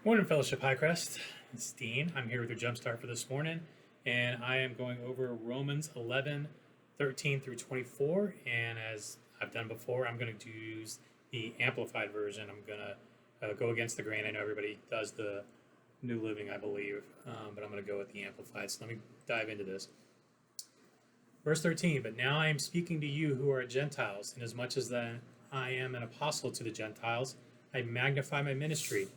Morning, Fellowship Hi-Crest. It's Dean. I'm here with your Jumpstart for this morning, and I am going over Romans 11:13 through 24. And as I've done before, I'm going to use the Amplified version. I'm going to go against the grain. I know everybody does the New Living, I believe, but I'm going to go with the Amplified. So let me dive into this. Verse 13, but now I am speaking to you who are Gentiles, inasmuch as that I am an apostle to the Gentiles, I magnify my ministry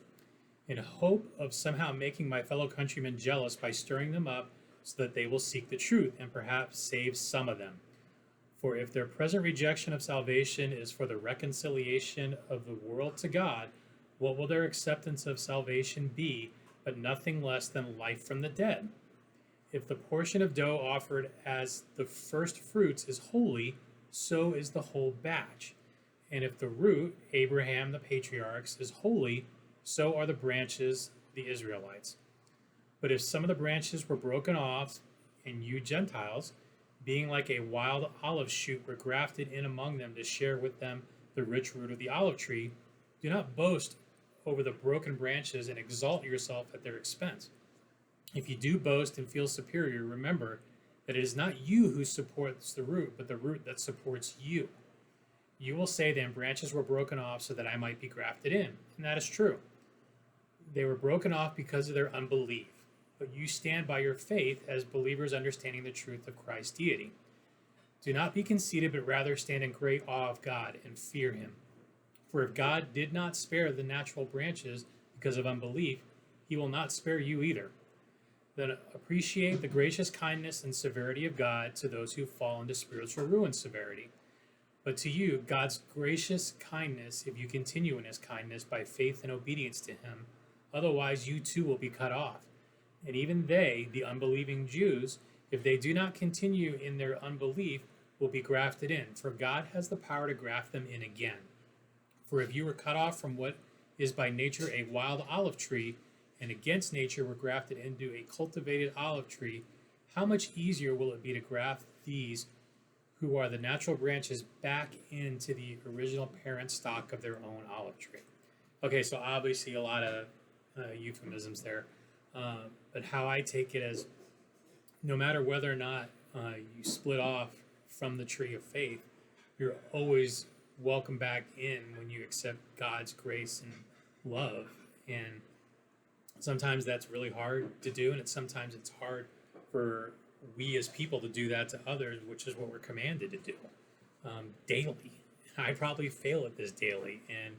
in hope of somehow making my fellow countrymen jealous by stirring them up so that they will seek the truth and perhaps save some of them. For if their present rejection of salvation is for the reconciliation of the world to God, what will their acceptance of salvation be but nothing less than life from the dead? If the portion of dough offered as the first fruits is holy, so is the whole batch. And if the root, Abraham the patriarchs, is holy, so are the branches, the Israelites. But if some of the branches were broken off, and you Gentiles, being like a wild olive shoot, were grafted in among them to share with them the rich root of the olive tree, do not boast over the broken branches and exalt yourself at their expense. If you do boast and feel superior, remember that it is not you who supports the root, but the root that supports you. You will say then, branches were broken off so that I might be grafted in. And that is true. They were broken off because of their unbelief, but you stand by your faith as believers understanding the truth of Christ's deity. Do not be conceited, but rather stand in great awe of God and fear him. For if God did not spare the natural branches because of unbelief, he will not spare you either. Then appreciate the gracious kindness and severity of God to those who fall into spiritual ruin severity. But to you, God's gracious kindness, if you continue in his kindness by faith and obedience to him, otherwise you too will be cut off. And even they, the unbelieving Jews, if they do not continue in their unbelief, will be grafted in, for God has the power to graft them in again. For if you were cut off from what is by nature a wild olive tree, and against nature were grafted into a cultivated olive tree, how much easier will it be to graft these who are the natural branches back into the original parent stock of their own olive tree? Okay, so obviously a lot of euphemisms there, but how I take it as no matter whether or not you split off from the tree of faith, you're always welcome back in when you accept God's grace and love. And sometimes that's really hard to do, and sometimes it's hard for we as people to do that to others, which is what we're commanded to do daily. I probably fail at this daily, and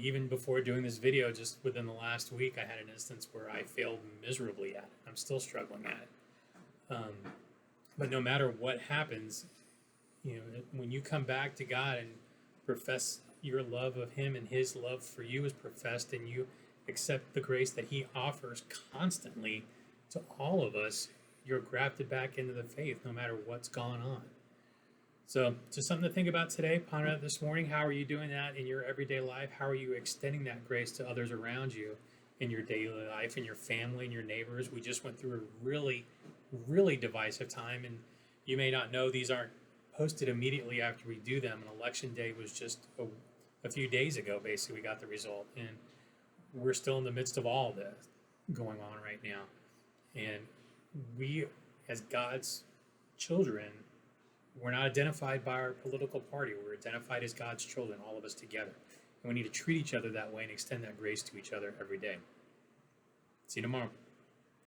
even before doing this video, just within the last week, I had an instance where I failed miserably at it. I'm still struggling at it. But no matter what happens, when you come back to God and profess your love of him and his love for you is professed, and you accept the grace that he offers constantly to all of us, you're grafted back into the faith no matter what's gone on. So just something to think about today. Ponder it this morning. How are you doing that in your everyday life? How are you extending that grace to others around you in your daily life, in your family, and your neighbors? We just went through a really, really divisive time, and you may not know these aren't posted immediately after we do them. And election day was just a few days ago, basically, we got the result. And we're still in the midst of all this going on right now. And we, as God's children, we're not identified by our political party. We're identified as God's children, all of us together. And we need to treat each other that way and extend that grace to each other every day. See you tomorrow.